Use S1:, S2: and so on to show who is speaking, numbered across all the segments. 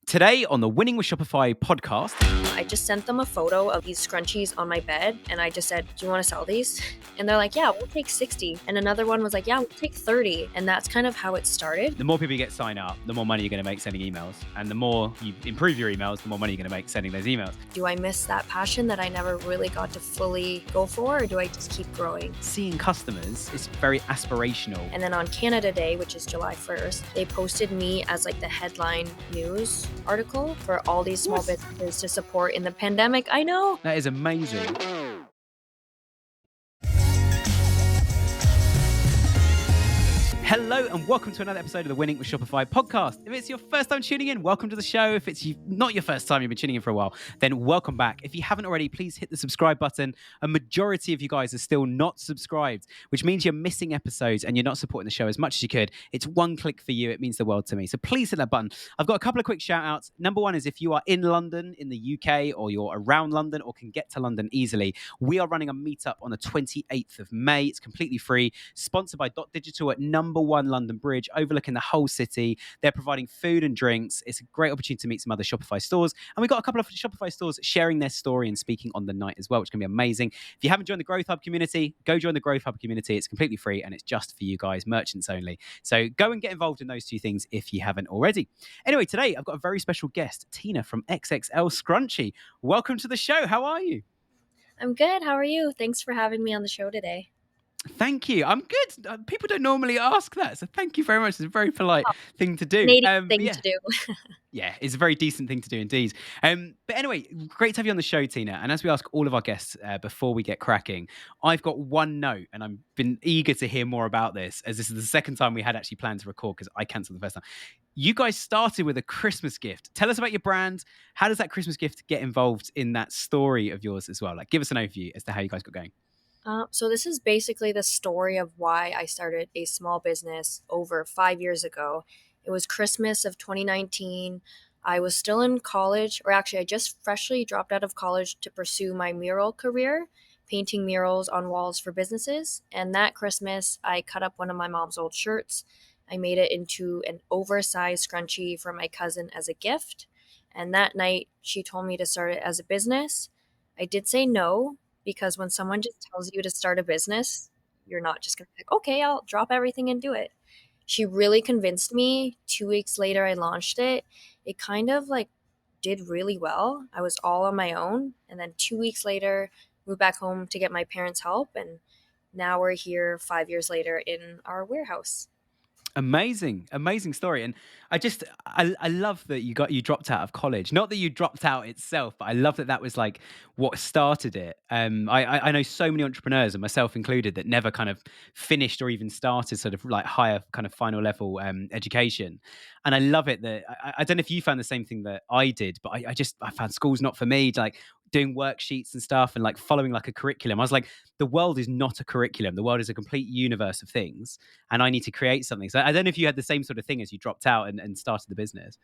S1: Today on the Winning with Shopify podcast.
S2: I just sent them a photo of these scrunchies on my bed and I just said, do you want to sell these? And they're like, yeah, we'll take 60. And another one was like, yeah, we'll take 30. And that's kind of how it started.
S1: The more people you get sign up, the more money you're going to make sending emails. And the more you improve your emails, the more money you're going to make sending those emails.
S2: Do I miss that passion that I never really got to fully go for, or do I just keep growing?
S1: Seeing customers is very aspirational.
S2: And then on Canada Day, which is July 1st, they posted me as like the headline news article for all these small businesses to support in the pandemic. I know.
S1: That is amazing. Hello and welcome to another episode of the Winning with Shopify podcast. If it's your first time tuning in, welcome to the show. If it's not your first time, you've been tuning in for a while, then welcome back. If you haven't already, please hit the subscribe button. A majority of you guys are still not subscribed, which means you're missing episodes and you're not supporting the show as much as you could. It's one click for you. It means the world to me. So please hit that button. I've got a couple of quick shout outs. Number one is if you are in London, in the UK, or you're around London or can get to London easily, we are running a meetup on the 28th of May. It's completely free, sponsored by Dot Digital at number 1 London Bridge, overlooking the whole city. They're providing food and drinks. It's a great opportunity to meet some other Shopify stores. And we've got a couple of Shopify stores sharing their story and speaking on the night as well, which can be amazing. If you haven't joined the Growth Hub community, go join the Growth Hub community. It's completely free and it's just for you guys, merchants only. So go and get involved in those two things if you haven't already. Anyway, today I've got a very special guest, Tina from XXL Scrunchie. Welcome to the show. How are you?
S2: I'm good. How are you? Thanks for having me on the show today.
S1: Thank you. I'm good. People don't normally ask that, so thank you very much. It's a very polite thing to do.
S2: To do.
S1: Yeah, it's a very decent thing to do indeed. But anyway, great to have you on the show, Tina. And as we ask all of our guests before we get cracking, I've got one note, and I've been eager to hear more about this, as this is the second time we had actually planned to record because I cancelled the first time. You guys started with a Christmas gift. Tell us about your brand. How does that Christmas gift get involved in that story of yours as well? Like, give us an overview as to how you guys got going.
S2: So this is basically the story of why I started a small business over 5 years ago. It was Christmas of 2019. I was still in college, or actually I just freshly dropped out of college to pursue my mural career, painting murals on walls for businesses. And that Christmas, I cut up one of my mom's old shirts. I made it into an oversized scrunchie for my cousin as a gift. And that night, she told me to start it as a business. I did say no, because when someone just tells you to start a business, you're not just going to be like, okay, I'll drop everything and do it. She really convinced me. 2 weeks later, I launched it. It kind of like did really well. I was all on my own. And then 2 weeks later, moved back home to get my parents' help. And now we're here 5 years later in our warehouse.
S1: Amazing story. And I love that you dropped out of college. Not that you dropped out itself, but I love that was like what started it. I know so many entrepreneurs, and myself included, that never kind of finished or even started sort of like higher kind of final level education. And I love it that I don't know if you found the same thing that I did, but I found school's not for me. Like doing worksheets and stuff and like following like a curriculum. I was like, the world is not a curriculum. The world is a complete universe of things, and I need to create something. So I don't know if you had the same sort of thing as you dropped out and started the business.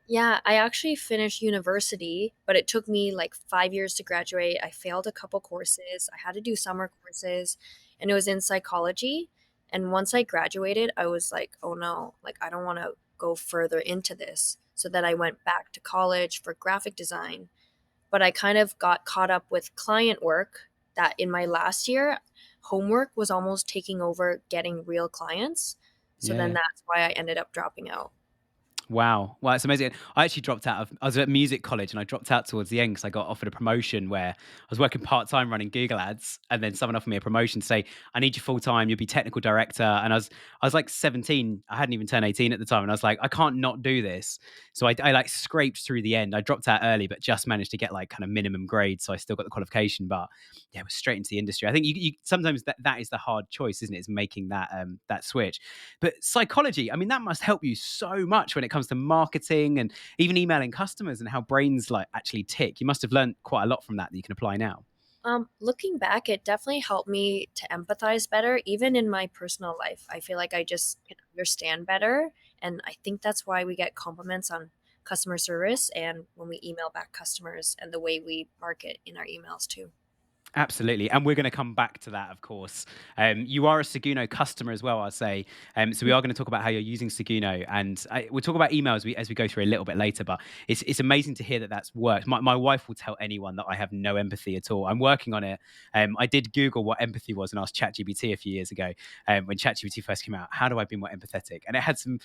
S2: Yeah, I actually finished university, but it took me like 5 years to graduate. I failed a couple courses. I had to do summer courses, and it was in psychology. And once I graduated, I was like, oh no, like I don't want to go further into this. So then I went back to college for graphic design. But I kind of got caught up with client work that in my last year, homework was almost taking over getting real clients. So then that's why I ended up dropping out.
S1: Wow, it's amazing. I actually dropped out I was at music college and I dropped out towards the end because I got offered a promotion where I was working part-time running Google ads, and then someone offered me a promotion to say, I need you full-time, you'll be technical director. And I was like 17, I hadn't even turned 18 at the time. And I was like, I can't not do this. So I like scraped through the end. I dropped out early, but just managed to get like kind of minimum grade. So I still got the qualification, but yeah, it was straight into the industry. I think you sometimes that is the hard choice, isn't it? Is making that switch. But psychology, I mean, that must help you so much when it comes to marketing and even emailing customers and how brains like actually tick. You must have learned quite a lot from that you can apply now.
S2: Looking back, it definitely helped me to empathize better, even in my personal life. I feel like I just can understand better. And I think that's why we get compliments on customer service and when we email back customers and the way we market in our emails too.
S1: Absolutely. And we're going to come back to that, of course. You are a Seguno customer as well, I'd say. So we are going to talk about how you're using Seguno. And we'll talk about email as we go through a little bit later. But it's amazing to hear that that's worked. My wife will tell anyone that I have no empathy at all. I'm working on it. I did Google what empathy was and asked ChatGPT a few years ago when ChatGPT first came out, how do I be more empathetic? And it had some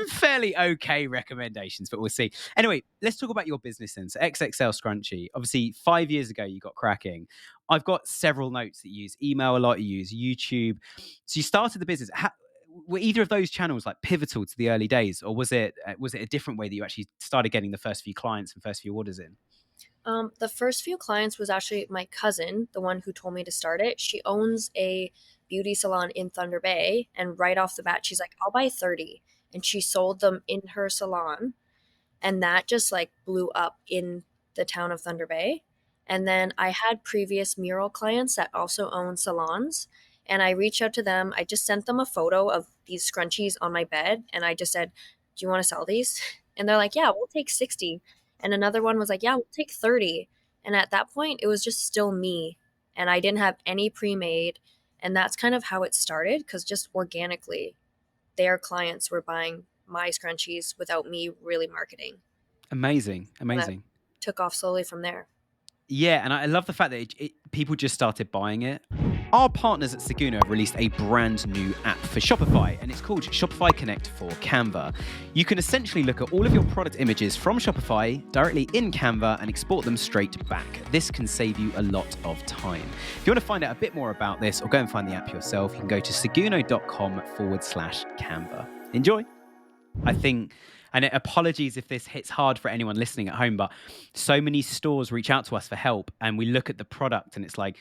S1: fairly okay recommendations, but we'll see. Anyway, let's talk about your business then. So XXL Scrunchie, obviously 5 years ago, you got cracking. I've got several notes that you use email a lot, you use YouTube. So you started the business. Were either of those channels like pivotal to the early days, or was it a different way that you actually started getting the first few clients and first few orders in?
S2: The first few clients was actually my cousin, the one who told me to start it. She owns a beauty salon in Thunder Bay, and right off the bat, she's like, "I'll buy 30." And she sold them in her salon, and that just like blew up in the town of Thunder Bay. And then I had previous mural clients that also own salons, and I reached out to them. I just sent them a photo of these scrunchies on my bed, and I just said, "Do you want to sell these?" And they're like, "Yeah, we'll take 60." And another one was like, "Yeah, we'll take 30." And at that point, it was just still me, and I didn't have any pre-made, and that's kind of how it started, because just organically their clients were buying my scrunchies without me really marketing.
S1: Amazing,
S2: And that
S1: amazing.
S2: took off slowly from there.
S1: Yeah, and I love the fact that people just started buying it. Our partners at Seguno have released a brand new app for Shopify, and it's called Shopify Connect for Canva. You can essentially look at all of your product images from Shopify directly in Canva and export them straight back. This can save you a lot of time. If you want to find out a bit more about this or go and find the app yourself, you can go to seguno.com/Canva. Enjoy. I think, and apologies if this hits hard for anyone listening at home, but so many stores reach out to us for help and we look at the product and it's like,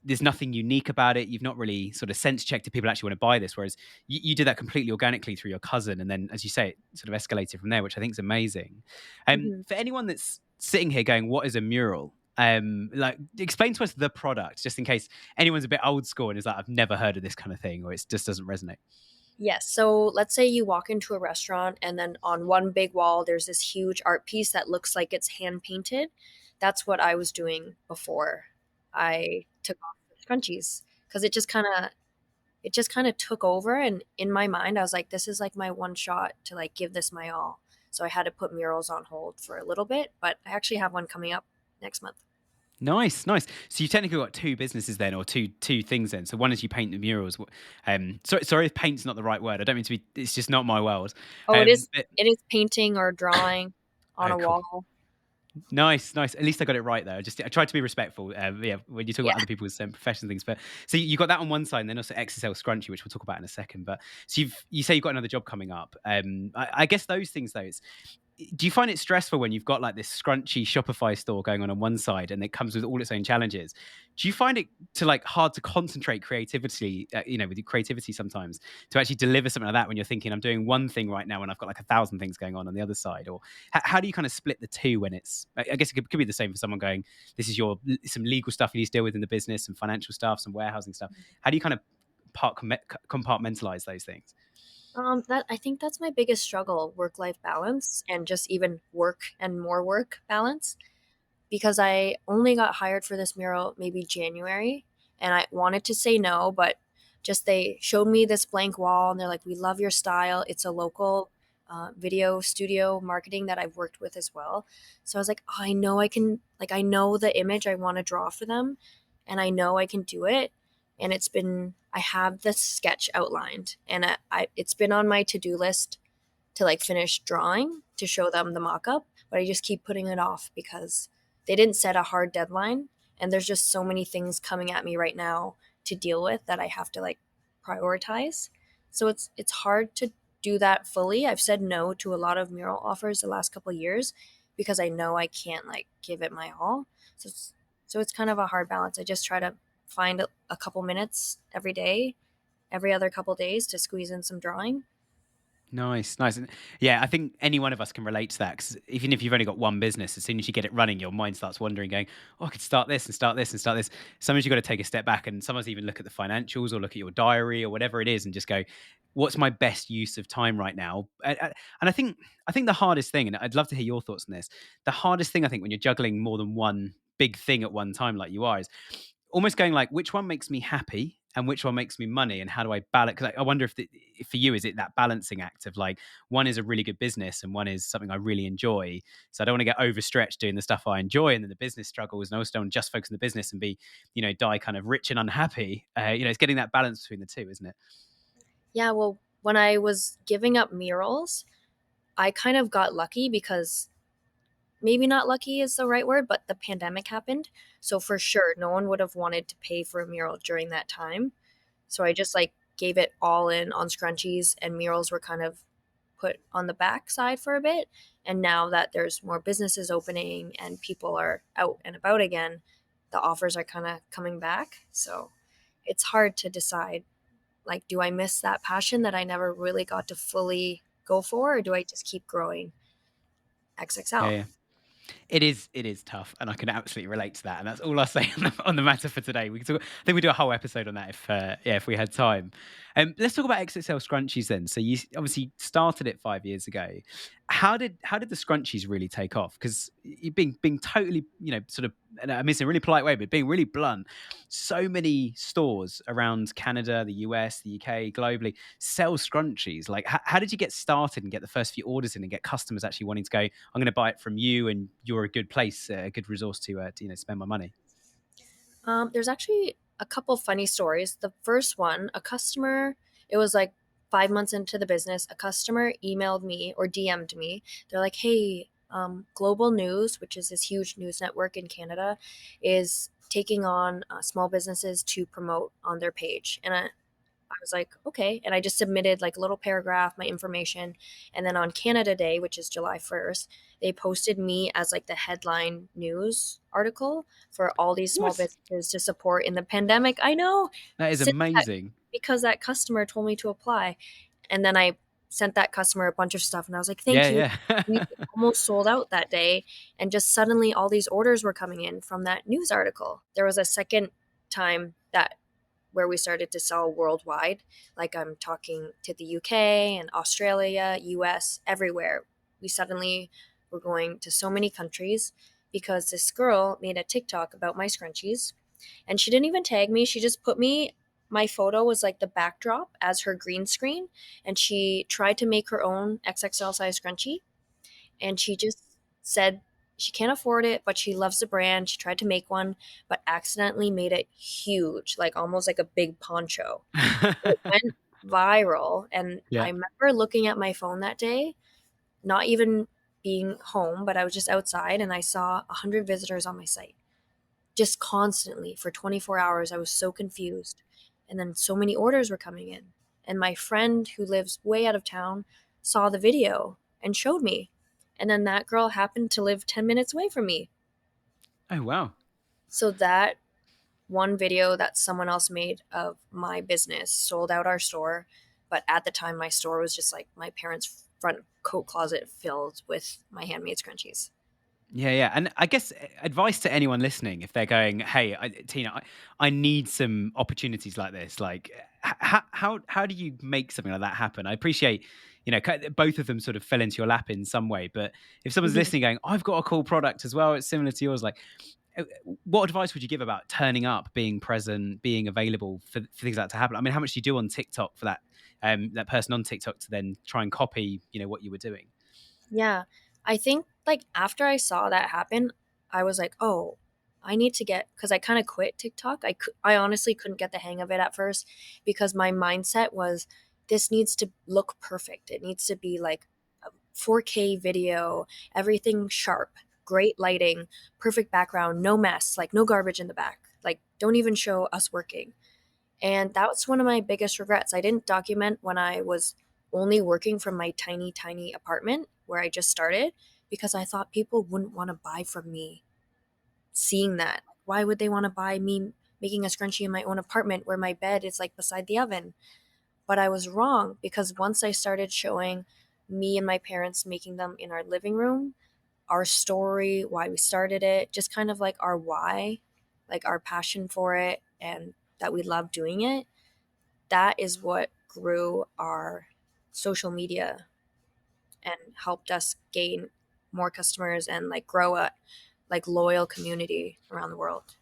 S1: there's nothing unique about it. You've not really sort of sense checked if people actually want to buy this. Whereas you did that completely organically through your cousin. And then, as you say, it sort of escalated from there, which I think is amazing.
S2: Hmm.
S1: For anyone that's sitting here going, what is a mural? Like explain to us the product, just in case anyone's a bit old school and is like, I've never heard of this kind of thing, or it just doesn't resonate.
S2: Yes. So let's say you walk into a restaurant, and then on one big wall, there's this huge art piece that looks like it's hand painted. That's what I was doing before I took off the scrunchies, because it just kind of took over. And in my mind, I was like, this is like my one shot to like give this my all. So I had to put murals on hold for a little bit, but I actually have one coming up next month.
S1: Nice, nice. So you've technically got two businesses then, or two things then. So one is you paint the murals. Sorry if paint's not the right word. I don't mean to be. It's just not my world.
S2: Oh, it is.
S1: But,
S2: It is painting or drawing on
S1: oh,
S2: a
S1: cool.
S2: wall.
S1: Nice, nice. At least I got it right there. I tried to be respectful. Yeah, when you talk
S2: Yeah.
S1: about other people's professions and things. But so you got that on one side, and then also XSL Scrunchy, which we'll talk about in a second. But so you say you've got another job coming up. I guess those things though. Do you find it stressful when you've got like this scrunchy Shopify store going on one side and it comes with all its own challenges? Do you find it to like hard to concentrate creativity, with your creativity sometimes to actually deliver something like that when you're thinking I'm doing one thing right now and I've got like 1,000 things going on the other side? Or how do you kind of split the two when it's, I guess it could be the same for someone going, this is some legal stuff you need to deal with in the business, some financial stuff, some warehousing stuff. How do you kind of compartmentalize those things?
S2: That I think that's my biggest struggle, work-life balance, and just even work and more work balance, because I only got hired for this mural maybe January, and I wanted to say no, but just they showed me this blank wall and they're like, "We love your style." It's a local video studio marketing that I've worked with as well. So I was like, oh, I know I can, like, I know the image I want to draw for them, and I know I can do it. And I have this sketch outlined, and it's been on my to-do list to like finish drawing to show them the mock-up, but I just keep putting it off because they didn't set a hard deadline, and there's just so many things coming at me right now to deal with that I have to like prioritize. So it's hard to do that fully. I've said no to a lot of mural offers the last couple of years because I know I can't like give it my all. So it's kind of a hard balance. I just try to find a couple minutes every day, every other couple days, to squeeze in some drawing.
S1: Nice, nice. And yeah, I think any one of us can relate to that because even if you've only got one business, as soon as you get it running, your mind starts wandering, going, "Oh, I could start this and start this and start this." Sometimes you've got to take a step back and sometimes even look at the financials or look at your diary or whatever it is and just go, "What's my best use of time right now?" And I think the hardest thing, and I'd love to hear your thoughts on this, the hardest thing I think when you're juggling more than one big thing at one time, like you are, is almost going like, which one makes me happy and which one makes me money, and how do I balance? Because I wonder if for you, is it that balancing act of like, one is a really good business and one is something I really enjoy. So I don't want to get overstretched doing the stuff I enjoy and then the business struggles, and I also don't want to just focus on the business and be, die kind of rich and unhappy. It's getting that balance between the two, isn't it?
S2: Yeah, well, when I was giving up murals, I kind of got lucky because maybe not lucky is the right word, but the pandemic happened. So for sure, no one would have wanted to pay for a mural during that time. So I just like gave it all in on scrunchies, and murals were kind of put on the back side for a bit. And now that there's more businesses opening and people are out and about again, the offers are kind of coming back. So it's hard to decide, like, do I miss that passion that I never really got to fully go for, or do I just keep growing
S1: Yeah,
S2: XXL?
S1: yeah. It is tough, and I can absolutely relate to that. And that's all I'll say on the matter for today. We can talk, I think we do a whole episode on that if we had time. Let's talk about XXL scrunchies then. So you obviously started it 5 years ago. How did the scrunchies really take off? Because you being totally, sort of, and I mean this in a really polite way, but being really blunt, so many stores around Canada, the US, the UK, globally sell scrunchies. Like, how did you get started and get the first few orders in and get customers actually wanting to go, I'm going to buy it from you, and you're a good place, a good resource to spend my money.
S2: There's actually a couple funny stories. The first one, a customer, it was like 5 months into the business, a customer emailed me or DM'd me. They're like, hey, Global News, which is this huge news network in Canada, is taking on small businesses to promote on their page. And I was like, okay. And I just submitted like a little paragraph, my information. And then on Canada Day, which is July 1st, they posted me as like the headline news article for all these small
S1: What?
S2: businesses to support in the pandemic. I know.
S1: That is
S2: Since that,
S1: amazing.
S2: because that customer told me to apply. And then I sent that customer a bunch of stuff and I was like, thank you.
S1: Yeah,
S2: We
S1: yeah.
S2: almost sold out that day. And just suddenly all these orders were coming in from that news article. There was a second time that where we started to sell worldwide. Like I'm talking to the UK and Australia, US, everywhere. We suddenly were going to so many countries because this girl made a TikTok about my scrunchies, and she didn't even tag me. She just put me, my photo was like the backdrop as her green screen, and she tried to make her own XXL size scrunchie, and she just said she can't afford it, but she loves the brand. She tried to make one, but accidentally made it huge, like almost like a big poncho. It went viral. And I
S1: Yeah.
S2: remember looking at my phone that day, not even being home, but I was just outside and I saw 100 visitors on my site just constantly for 24 hours. I was so confused. And then so many orders were coming in. And my friend who lives way out of town saw the video and showed me. And then that girl happened to live 10 minutes away from me.
S1: Oh, wow.
S2: So that one video that someone else made of my business sold out our store. But at the time, my store was just like my parents' front coat closet filled with my handmade scrunchies.
S1: Yeah, yeah. And I guess advice to anyone listening, if they're going, "Hey, Tina, I need some opportunities like this." Like, how do you make something like that happen? I appreciate, both of them sort of fell into your lap in some way. But if someone's
S2: Mhm.
S1: listening, going, "I've got a cool product as well. It's similar to yours," like, what advice would you give about turning up, being present, being available for things like that to happen? I mean, how much do you do on TikTok for that person on TikTok to then try and copy, what you were doing?
S2: Yeah. I think like after I saw that happen, I was like, "Oh, I need to get," cuz I kind of quit TikTok. I honestly couldn't get the hang of it at first because my mindset was this needs to look perfect. It needs to be like a 4K video, everything sharp, great lighting, perfect background, no mess, like no garbage in the back. Like don't even show us working. And that was one of my biggest regrets. I didn't document when I was only working from my tiny, tiny apartment where I just started because I thought people wouldn't want to buy from me seeing that. Why would they want to buy me making a scrunchie in my own apartment where my bed is like beside the oven? But I was wrong because once I started showing me and my parents making them in our living room, our story, why we started it, just kind of like our why, like our passion for it, and that we love doing it, that is what grew our social media and helped us gain more customers and like grow a like loyal community around the world.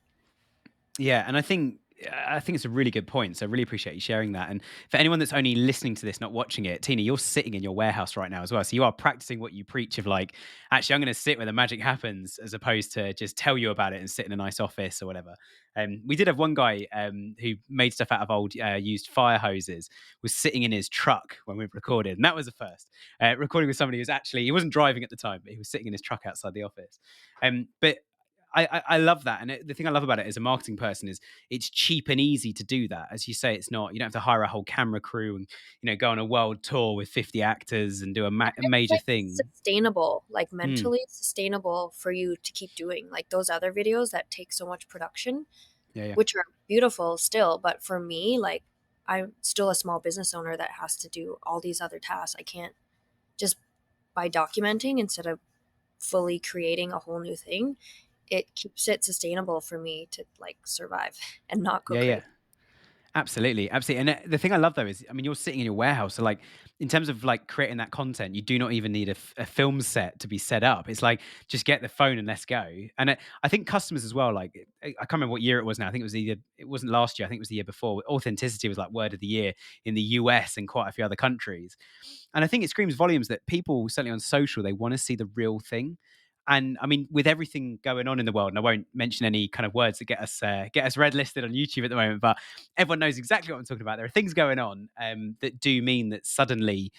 S1: Yeah, and I think it's a really good point. So I really appreciate you sharing that. And for anyone that's only listening to this, not watching it, Tina, you're sitting in your warehouse right now as well. So you are practicing what you preach of like, actually, I'm going to sit where the magic happens, as opposed to just tell you about it and sit in a nice office or whatever. We did have one guy who made stuff out of old used fire hoses, was sitting in his truck when we recorded, and that was the first recording with somebody he wasn't driving at the time, but he was sitting in his truck outside the office. But I love that. And the thing I love about it as a marketing person is it's cheap and easy to do that. As you say, it's not, you don't have to hire a whole camera crew and, go on a world tour with 50 actors and do a
S2: It's
S1: major
S2: like
S1: thing.
S2: sustainable, like
S1: Mm,
S2: mentally sustainable for you to keep doing. Like those other videos that take so much production,
S1: yeah, yeah.
S2: which are beautiful still, but for me, like I'm still a small business owner that has to do all these other tasks. I can't just by documenting instead of fully creating a whole new thing. It keeps it sustainable for me to like survive and not go
S1: Yeah, yeah.
S2: crazy.
S1: Absolutely, absolutely. And the thing I love though is, I mean, you're sitting in your warehouse, so like in terms of like creating that content, you do not even need a film set to be set up. It's like just get the phone and let's go. And I think customers as well. Like I can't remember what year it was now. I think it wasn't last year. I think it was the year before. Authenticity was like word of the year in the US and quite a few other countries. And I think it screams volumes that people, certainly on social, they want to see the real thing. And I mean, with everything going on in the world, and I won't mention any kind of words that get us red listed on YouTube at the moment, but everyone knows exactly what I'm talking about. There are things going on that do mean that suddenly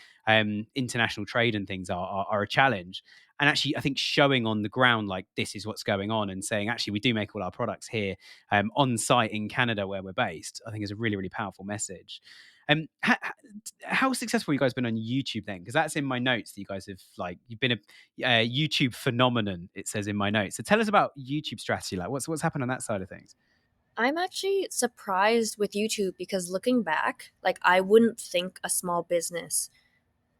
S1: international trade and things are a challenge. And actually, I think showing on the ground like this is what's going on and saying actually we do make all our products here on site in Canada where we're based, I think is a really really powerful message. How successful have you guys been on YouTube then? Because that's in my notes that you guys have like you've been a YouTube phenomenon. It says in my notes. So tell us about YouTube strategy. Like what's happened on that side of things?
S2: I'm actually surprised with YouTube because looking back, like I wouldn't think a small business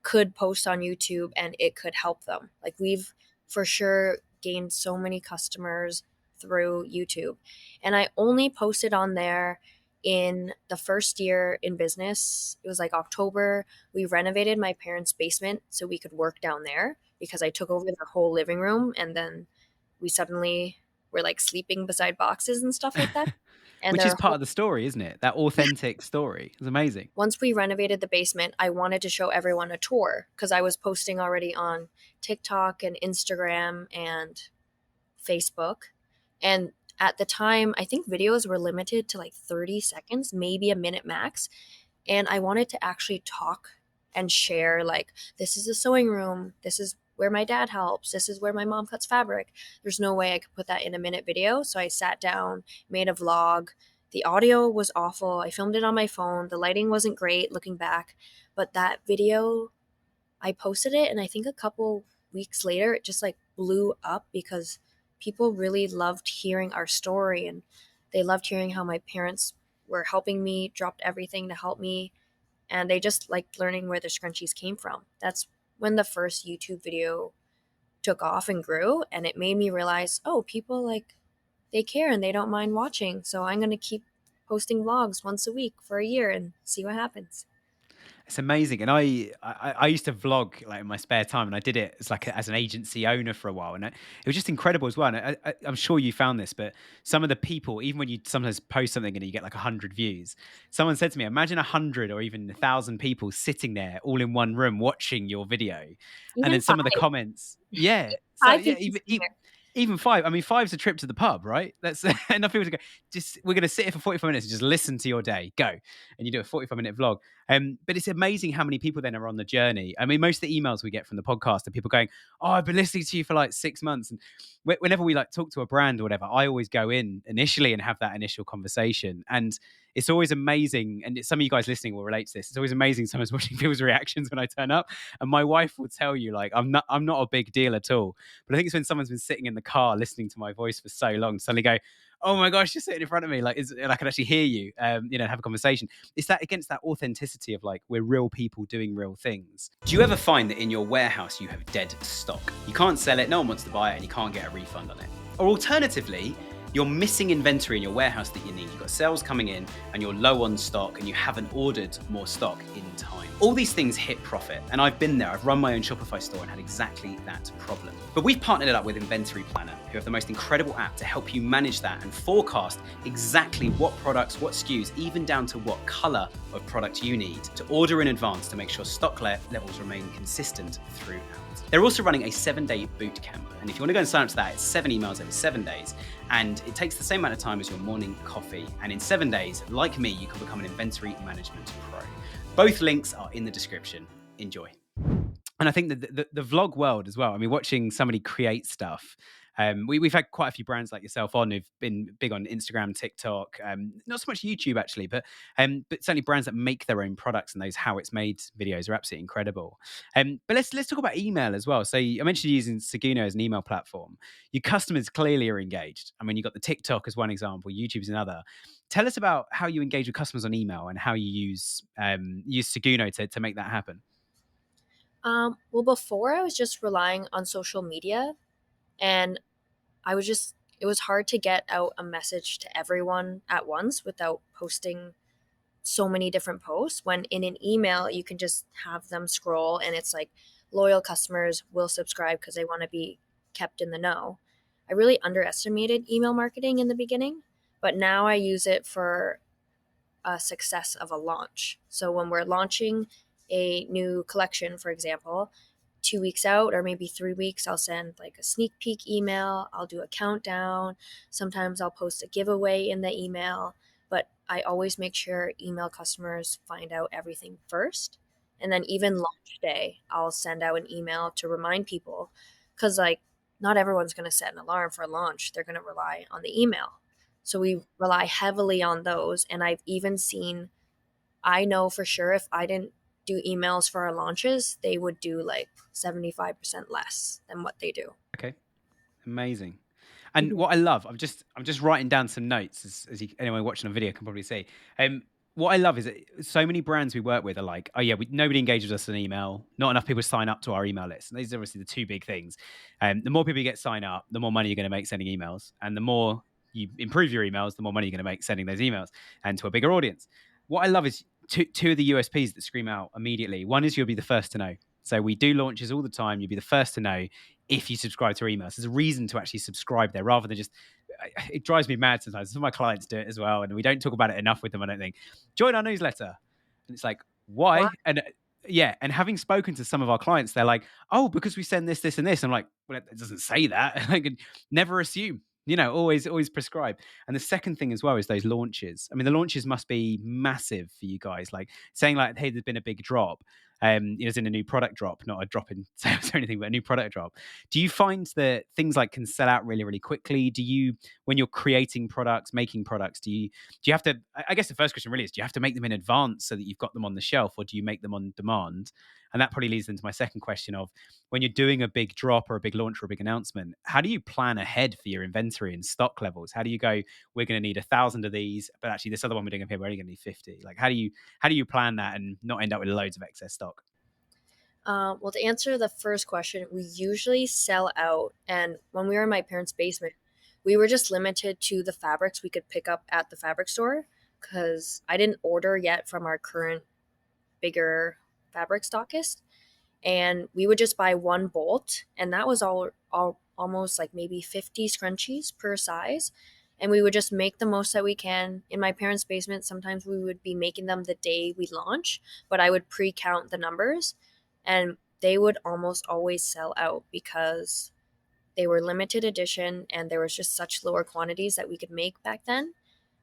S2: could post on YouTube and it could help them. Like we've for sure gained so many customers through YouTube. And I only posted on there in the first year in business. It was like October. We renovated my parents' basement so we could work down there because I took over their whole living room and then we suddenly were like sleeping beside boxes and stuff like that. And
S1: Which is
S2: their
S1: part
S2: whole
S1: of the story, isn't it? That authentic story. It's amazing.
S2: once we renovated the basement, I wanted to show everyone a tour because I was posting already on TikTok and Instagram and Facebook. And at the time, I think videos were limited to like 30 seconds, maybe a minute max. And I wanted to actually talk and share like, this is a sewing room. This is where my dad helps. This is where my mom cuts fabric. There's no way I could put that in a minute video. So I sat down, made a vlog. The audio was awful. I filmed it on my phone. The lighting wasn't great looking back. But that video, I posted it. And I think a couple weeks later, it just like blew up because people really loved hearing our story and they loved hearing how my parents were helping me, dropped everything to help me, and they just liked learning where the scrunchies came from. That's when the first YouTube video took off and grew, and it made me realize, oh, people like they care and they don't mind watching. So I'm going to keep posting vlogs once a week for a year and see what happens.
S1: It's amazing, and I used to vlog like in my spare time, and I did it as like as an agency owner for a while, and it was just incredible as well. And I'm sure you found this, but some of the people, even when you sometimes post something and you get like 100 views, someone said to me, "Imagine 100 or even 1,000 people sitting there all in one room watching your video," and
S2: Even
S1: then some of the
S2: five,
S1: comments, yeah. So
S2: five
S1: yeah,
S2: people sitting there.
S1: even five. I mean, five's a trip to the pub, right? That's enough people to go. Just we're going to sit here for 45 minutes and just listen to your day. Go, and you do a 45-minute vlog. But it's amazing how many people then are on the journey. I mean, most of the emails we get from the podcast are people going, "Oh, I've been listening to you for like 6 months." And whenever we like talk to a brand or whatever, I always go in initially and have that initial conversation. And it's always amazing. And some of you guys listening will relate to this. It's always amazing sometimes watching people's reactions when I turn up. And my wife will tell you, like, I'm not a big deal at all. But I think it's when someone's been sitting in the car listening to my voice for so long, suddenly go, "Oh my gosh, you're sitting in front of me!" And I can actually hear you, have a conversation. It's that against that authenticity of like we're real people doing real things. Do you ever find that in your warehouse you have dead stock? You can't sell it, no one wants to buy it, and you can't get a refund on it. Or alternatively, you're missing inventory in your warehouse that you need. You've got sales coming in and you're low on stock and you haven't ordered more stock in time. All these things hit profit, and I've been there. I've run my own Shopify store and had exactly that problem. But we've partnered it up with Inventory Planner, who have the most incredible app to help you manage that and forecast exactly what products, what SKUs, even down to what color of product you need to order in advance to make sure stock levels remain consistent throughout. They're also running a 7-day boot camp. And if you want to go and sign up to that, it's 7 emails over 7 days. And it takes the same amount of time as your morning coffee. And in 7 days, like me, you can become an inventory management pro. Both links are in the description. Enjoy. And I think that the vlog world as well, I mean, watching somebody create stuff, we've had quite a few brands like yourself on who've been big on Instagram, TikTok, not so much YouTube actually, but certainly brands that make their own products, and those how it's made videos are absolutely incredible. But let's talk about email as well. So I mentioned using Seguno as an email platform. Your customers clearly are engaged. I mean, you've got the TikTok as one example, YouTube is another. Tell us about how you engage with customers on email and how you use Seguno to make that happen.
S2: Well, before I was just relying on social media, and it was hard to get out a message to everyone at once without posting so many different posts. When in an email, you can just have them scroll, and it's like loyal customers will subscribe because they want to be kept in the know. I really underestimated email marketing in the beginning, but now I use it for a success of a launch. So when we're launching a new collection, for example, 2 weeks out or maybe 3 weeks, I'll send like a sneak peek email. I'll do a countdown. Sometimes I'll post a giveaway in the email, but I always make sure email customers find out everything first. And then even launch day, I'll send out an email to remind people because like not everyone's going to set an alarm for a launch. They're going to rely on the email. So we rely heavily on those. And I've even seen, I know for sure if I didn't do emails for our launches, they would do like 75% less than what they do.
S1: Okay, amazing. And what I love, I'm just writing down some notes as anyone watching a video can probably see. What I love is that so many brands we work with are like, oh yeah, nobody engages us in email. Not enough people sign up to our email list. And these are obviously the two big things. The more people you get sign up, the more money you're going to make sending emails, and the more you improve your emails, the more money you're going to make sending those emails and to a bigger audience. What I love is two of the USPs that scream out immediately. One is you'll be the first to know. So we do launches all the time. You'll be the first to know if you subscribe to our emails. There's a reason to actually subscribe there rather than just, it drives me mad sometimes. Some of my clients do it as well. And we don't talk about it enough with them, I don't think. Join our newsletter. And it's like, why?
S2: What?
S1: And yeah. And having spoken to some of our clients, they're like, oh, because we send this, this, and this. I'm like, well, it doesn't say that. I can never assume. Always prescribe. And the second thing as well is those launches. I mean, the launches must be massive for you guys. Like saying like, hey, there's been a big drop. As in a new product drop, not a drop in sales or anything, but a new product drop. Do you find that things like can sell out really, really quickly? Do you, when you're creating products, making products, do you have to, I guess the first question really is, do you have to make them in advance so that you've got them on the shelf, or do you make them on demand? And that probably leads into my second question of, when you're doing a big drop or a big launch or a big announcement, how do you plan ahead for your inventory and stock levels? How do you go, we're going to need 1,000 of these, but actually this other one we're doing up here, we're only going to need 50. Like, how do you plan that and not end up with loads of excess stock?
S2: Well, to answer the first question, we usually sell out. And when we were in my parents' basement, we were just limited to the fabrics we could pick up at the fabric store because I didn't order yet from our current bigger fabric stockist. And we would just buy one bolt, and that was all almost like maybe 50 scrunchies per size. And we would just make the most that we can. In my parents' basement, sometimes we would be making them the day we launch, but I would pre-count the numbers, and they would almost always sell out because they were limited edition and there was just such lower quantities that we could make back then.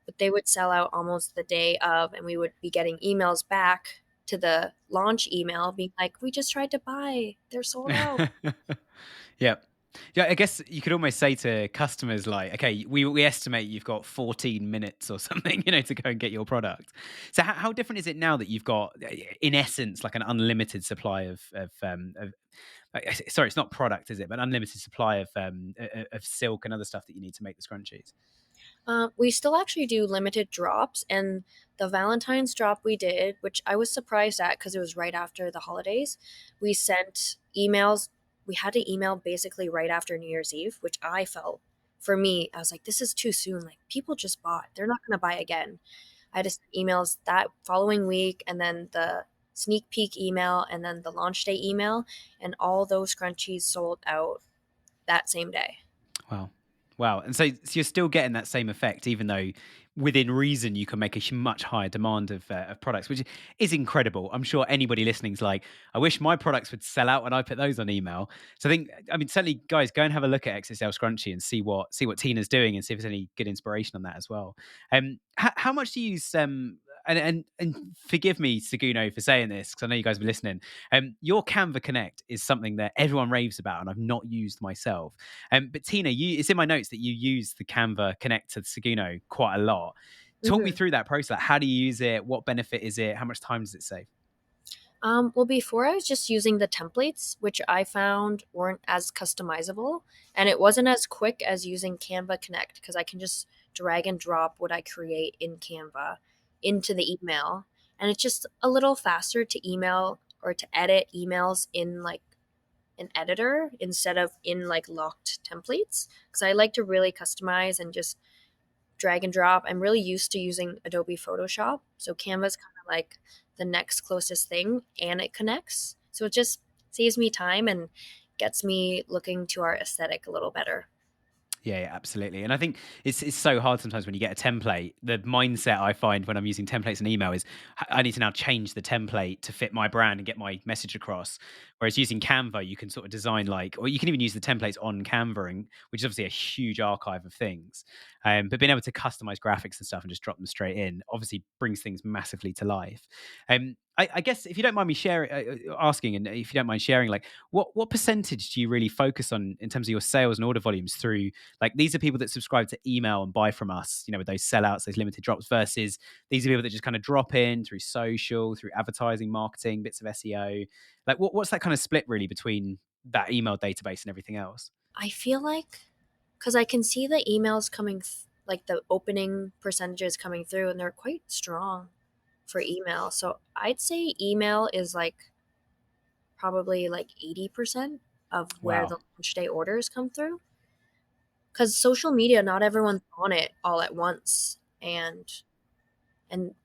S2: But they would sell out almost the day of, and we would be getting emails back to the launch email being like, we just tried to buy, they're sold out.
S1: Yeah. Yeah, I guess you could almost say to customers like, okay, we estimate you've got 14 minutes or something, to go and get your product. So how different is it now that you've got, in essence, like an unlimited supply sorry, it's not product, is it? But unlimited supply of silk and other stuff that you need to make the scrunchies.
S2: We still actually do limited drops, and the Valentine's drop we did, which I was surprised at because it was right after the holidays, we sent emails. We had to email basically right after New Year's Eve, which I felt, for me, I was like, this is too soon. Like, people just bought, they're not going to buy again. I had to send emails that following week, and then the sneak peek email, and then the launch day email, and all those scrunchies sold out that same day.
S1: Wow. Wow. And so you're still getting that same effect, even though within reason you can make a much higher demand of products, which is incredible. I'm sure anybody listening's like, I wish my products would sell out when I put those on email. So I think, I mean, certainly, guys, go and have a look at XXL Scrunchy and see what Tina's doing and see if there's any good inspiration on that as well. How much do you use? And forgive me, Seguno, for saying this because I know you guys have been listening. Your Canva Connect is something that everyone raves about, and I've not used myself. But Tina, it's in my notes that you use the Canva Connect to Seguno quite a lot. Talk me
S2: Mhm.
S1: through that process. How do you use it? What benefit is it? How much time does it save?
S2: Well, before I was just using the templates, which I found weren't as customizable, and it wasn't as quick as using Canva Connect because I can just drag and drop what I create in Canva into the email, and it's just a little faster to email or to edit emails in like an editor instead of in like locked templates because I like to really customize and just drag and drop. I'm really used to using Adobe Photoshop. So Canva's kind of like the next closest thing and it connects. So it just saves me time and gets me looking to our aesthetic a little better.
S1: Yeah, absolutely. And I think it's so hard sometimes when you get a template. The mindset I find when I'm using templates in email is I need to now change the template to fit my brand and get my message across. Whereas using Canva, you can sort of design like, or you can even use the templates on Canva, which is obviously a huge archive of things. But being able to customize graphics and stuff and just drop them straight in obviously brings things massively to life. I guess if you don't mind me sharing, asking, and if you don't mind sharing, like what percentage do you really focus on in terms of your sales and order volumes through like these are people that subscribe to email and buy from us, with those sellouts, those limited drops versus these are people that just kind of drop in through social, through advertising, marketing, bits of SEO. Like what's that kind of split really between that email database and everything else?
S2: I feel like because I can see the emails coming, like the opening percentages coming through, and they're quite strong for email. So I'd say email is like probably like 80% of where
S1: Wow.
S2: the launch day orders come through. Because social media, not everyone's on it all at once, and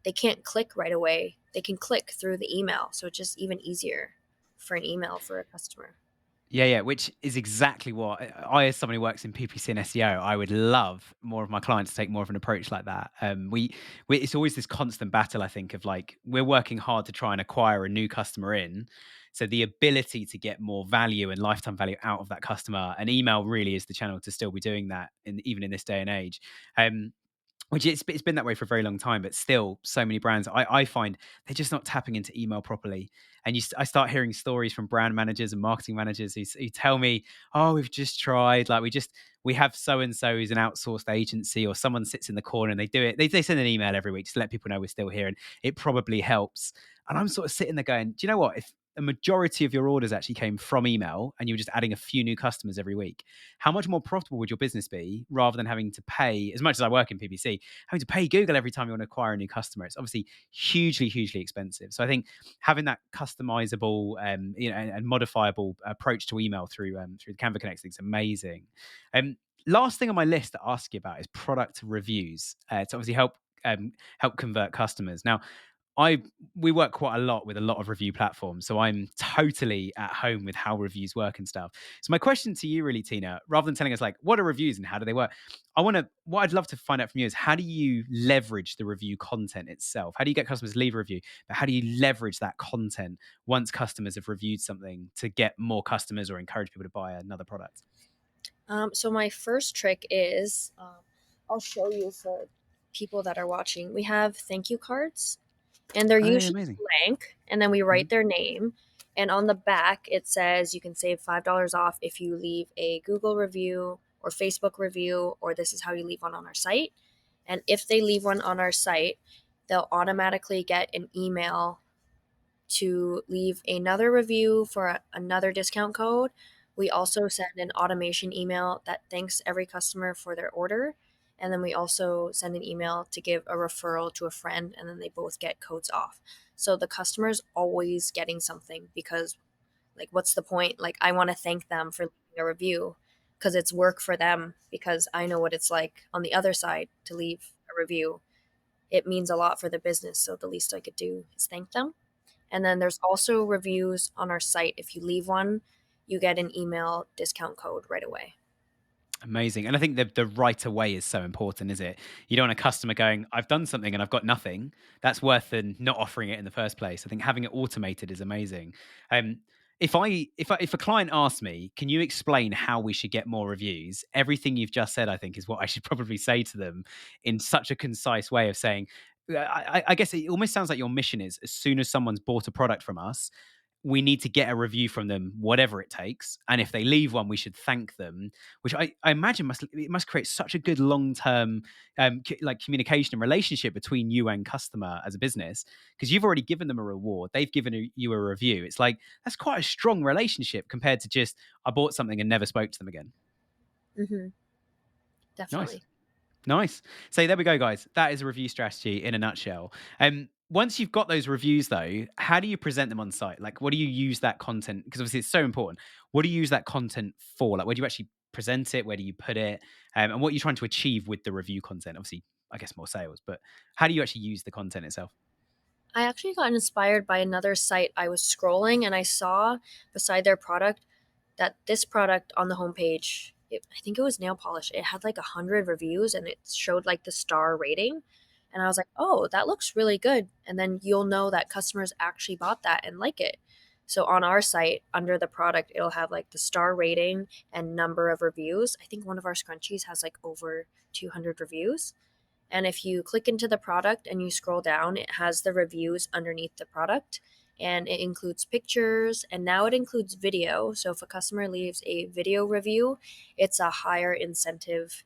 S2: they can't click right away. They can click through the email, so it's just even easier for an email for a customer.
S1: Yeah, which is exactly what I, as somebody who works in PPC and SEO, I would love more of my clients to take more of an approach like that. We it's always this constant battle, I think, of like we're working hard to try and acquire a new customer in. So the ability to get more value and lifetime value out of that customer, and email really is the channel to still be doing that, even in this day and age. Um, which it's been that way for a very long time, but still, so many brands I find they're just not tapping into email properly. And I start hearing stories from brand managers and marketing managers who tell me, "Oh, we've just tried. Like we have so and so who's an outsourced agency, or someone sits in the corner and they do it. They send an email every week just to let people know we're still here, and it probably helps." And I'm sort of sitting there going, "Do you know what? If a majority of your orders actually came from email and you were just adding a few new customers every week, how much more profitable would your business be rather than having to pay, as much as I work in PPC, having to pay Google every time you want to acquire a new customer? It's obviously hugely expensive. So I think having that customizable, and modifiable approach to email through the Canva Connect is amazing. Last thing on my list to ask you about is product reviews to obviously help convert customers. Now, I we work quite a lot with a lot of review platforms, so I'm totally at home with how reviews work and stuff. So my question to you, really, Tina, rather than telling us like what are reviews and how do they work, what I'd love to find out from you is how do you leverage the review content itself? How do you get customers to leave a review? But how do you leverage that content once customers have reviewed something to get more customers or encourage people to buy another product?
S2: So my first trick is, I'll show you for people that are watching. We have thank you cards, and they're
S1: Oh, yeah,
S2: usually
S1: amazing.
S2: blank, and then we
S1: Mhm.
S2: write their name. And on the back, it says you can save $5 off if you leave a Google review or Facebook review, or this is how you leave one on our site. And if they leave one on our site, they'll automatically get an email to leave another review for another discount code. We also send an automation email that thanks every customer for their order. And then we also send an email to give a referral to a friend, and then they both get codes off. So the customer's always getting something because, like, what's the point? Like, I want to thank them for leaving a review because it's work for them because I know what it's like on the other side to leave a review. It means a lot for the business. So the least I could do is thank them. And then there's also reviews on our site. If you leave one, you get an email discount code right away.
S1: Amazing. And I think the right away is so important, is it? You don't want a customer going, I've done something and I've got nothing. That's worse than not offering it in the first place. I think having it automated is amazing. Um, if a client asks me, can you explain how we should get more reviews? Everything you've just said, I think, is what I should probably say to them in such a concise way of saying, I guess it almost sounds like your mission is as soon as someone's bought a product from us, we need to get a review from them, whatever it takes. And if they leave one, we should thank them, which I imagine must create such a good long term like communication and relationship between you and customer as a business, because you've already given them a reward, they've given you a review. It's like that's quite a strong relationship compared to just I bought something and never spoke to them again.
S2: Hmm.
S1: Nice.
S2: Definitely.
S1: Nice. So there we go, guys. That is a review strategy in a nutshell. Once you've got those reviews, though, how do you present them on site? Like, what do you use that content? Because obviously, it's so important. What do you use that content for? Like, where do you actually present it? Where do you put it? And what are you trying to achieve with the review content? Obviously, I guess more sales, but how do you actually use the content itself?
S2: I actually got inspired by another site. I was scrolling and I saw beside their product that this product on the homepage, I think it was nail polish. It had like 100 reviews and it showed like the star rating. And I was like, oh, that looks really good. And then you'll know that customers actually bought that and like it. So on our site, under the product, it'll have like the star rating and number of reviews. I think one of our scrunchies has like over 200 reviews. And if you click into the product and you scroll down, it has the reviews underneath the product, and it includes pictures, and now it includes video. So if a customer leaves a video review, it's a higher incentive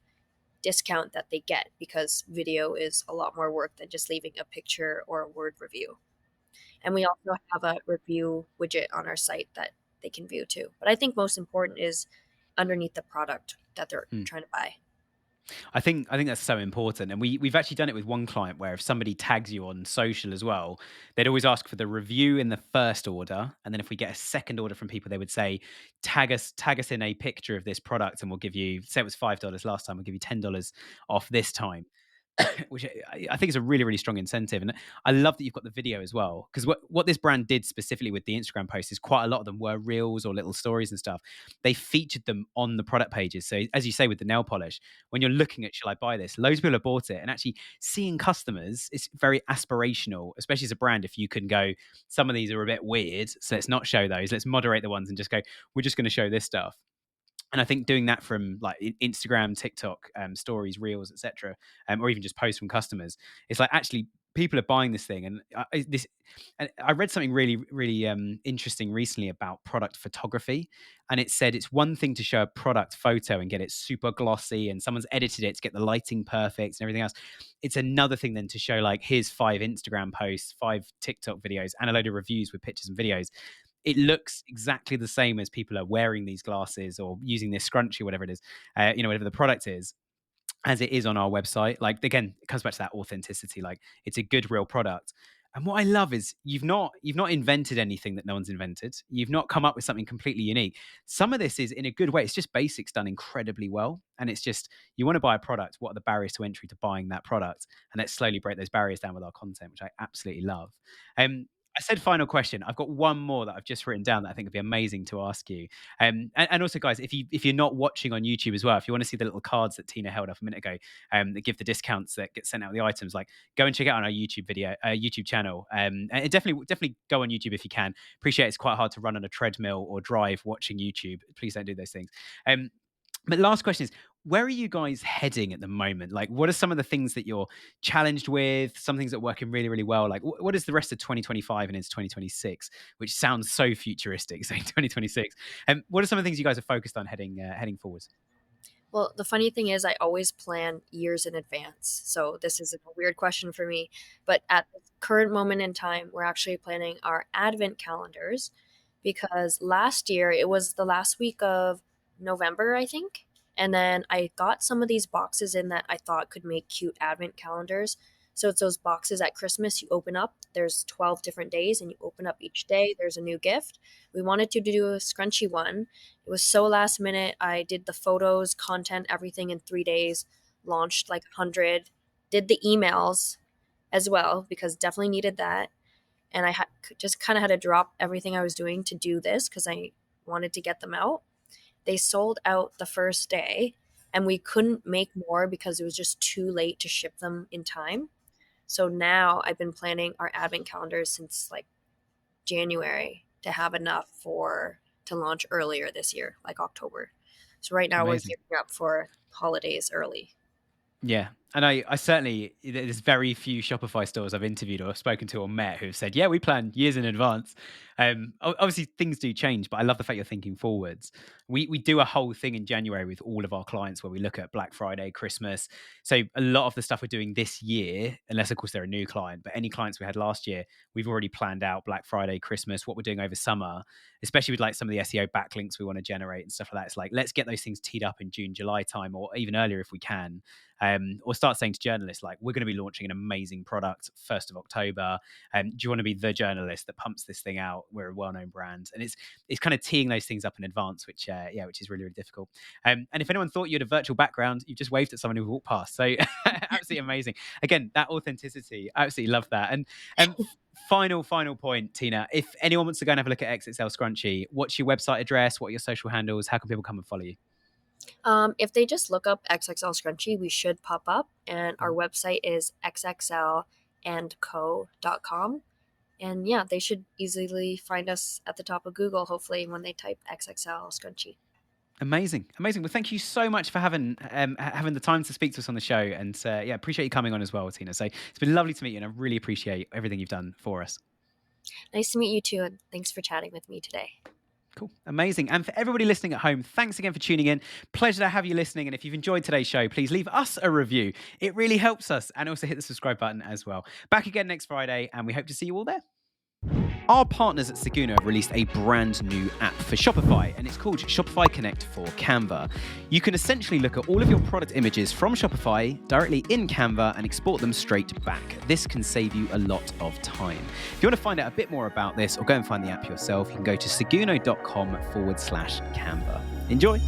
S2: discount that they get because video is a lot more work than just leaving a picture or a word review. And we also have a review widget on our site that they can view too. But I think most important is underneath the product that they're
S1: Hmm.
S2: trying to buy.
S1: I think that's so important, and we've actually done it with one client where if somebody tags you on social as well, they'd always ask for the review in the first order, and then if we get a second order from people, they would say tag us in a picture of this product, and we'll give you, say it was $5 last time, we'll give you $10 off this time. Which I think is a really, really strong incentive. And I love that you've got the video as well. Because what this brand did specifically with the Instagram posts is quite a lot of them were reels or little stories and stuff. They featured them on the product pages. So as you say with the nail polish, when you're looking at shall I buy this, loads of people have bought it. And actually seeing customers, it's very aspirational, especially as a brand. If you can go, some of these are a bit weird, so let's not show those. Let's moderate the ones and just go, we're just going to show this stuff. And I think doing that from like Instagram, TikTok, stories, reels, etc., or even just posts from customers, it's like actually people are buying this thing. And I read something really, really interesting recently about product photography, and it said it's one thing to show a product photo and get it super glossy, and someone's edited it to get the lighting perfect and everything else. It's another thing then to show like here's 5 Instagram posts, 5 TikTok videos, and a load of reviews with pictures and videos. It looks exactly the same as people are wearing these glasses or using this scrunchie, whatever it is, whatever the product is, as it is on our website. Like again, it comes back to that authenticity. Like it's a good, real product. And what I love is you've not invented anything that no one's invented. You've not come up with something completely unique. Some of this is in a good way. It's just basics done incredibly well. And it's just you want to buy a product. What are the barriers to entry to buying that product? And let's slowly break those barriers down with our content, which I absolutely love. I said final question. I've got one more that I've just written down that I think would be amazing to ask you. And also, guys, if you're not watching on YouTube as well, if you want to see the little cards that Tina held up a minute ago, that give the discounts that get sent out with the items, like go and check out on our YouTube channel. And definitely go on YouTube if you can. Appreciate it's quite hard to run on a treadmill or drive watching YouTube. Please don't do those things. But last question is, where are you guys heading at the moment? Like, what are some of the things that you're challenged with? Some things that are working really, really well. Like, what is the rest of 2025 and into 2026? Which sounds so futuristic, saying 2026. And what are some of the things you guys are focused on heading forwards?
S2: Well, the funny thing is, I always plan years in advance. So this is a weird question for me. But at the current moment in time, we're actually planning our advent calendars because last year it was the last week of November, I think. And then I got some of these boxes in that I thought could make cute advent calendars. So it's those boxes at Christmas you open up. There's 12 different days, and you open up each day. There's a new gift. We wanted to do a scrunchy one. It was so last minute. I did the photos, content, everything in 3 days, launched like 100, did the emails as well because definitely needed that. And I just kind of had to drop everything I was doing to do this because I wanted to get them out. They sold out the first day. and we couldn't make more because it was just too late to ship them in time. So now I've been planning our advent calendars since like January to have enough to launch earlier this year, like October. So right now we're
S1: Amazing.
S2: gearing up for holidays early.
S1: Yeah. And I certainly, there's very few Shopify stores I've interviewed or spoken to or met who've said, yeah, we plan years in advance. Obviously, things do change, but I love the fact you're thinking forwards. We do a whole thing in January with all of our clients where we look at Black Friday, Christmas. So a lot of the stuff we're doing this year, unless of course they're a new client, but any clients we had last year, we've already planned out Black Friday, Christmas, what we're doing over summer, especially with like some of the SEO backlinks we want to generate and stuff like that. It's like, let's get those things teed up in June, July time, or even earlier if we can. Or start saying to journalists, like, we're going to be launching an amazing product 1st of October. Do you want to be the journalist that pumps this thing out? We're a well-known brand. And it's kind of teeing those things up in advance, which is really, really difficult. And if anyone thought you had a virtual background, you just waved at someone who walked past. So absolutely amazing. Again, that authenticity, I absolutely love that. And final point, Tina, if anyone wants to go and have a look at XXL Scrunchie, what's your website address? What are your social handles? How can people come and follow you?
S2: If they just look up XXL Scrunchie, we should pop up. And our website is xxlandco.com. And yeah, they should easily find us at the top of Google, hopefully, when they type XXL Scrunchie.
S1: Amazing. Well, thank you so much for having the time to speak to us on the show. And appreciate you coming on as well, Tina. So it's been lovely to meet you, and I really appreciate everything you've done for us.
S2: Nice to meet you too, and thanks for chatting with me today.
S1: Cool. Amazing. And for everybody listening at home, thanks again for tuning in. Pleasure to have you listening. And if you've enjoyed today's show, please leave us a review. It really helps us. And also hit the subscribe button as well. Back again next Friday, and we hope to see you all there. Our partners at Seguno have released a brand new app for Shopify, and it's called Shopify Connect for Canva. You can essentially look at all of your product images from Shopify directly in Canva and export them straight back. This can save you a lot of time. If you want to find out a bit more about this or go and find the app yourself, you can go to seguno.com/Canva. Enjoy.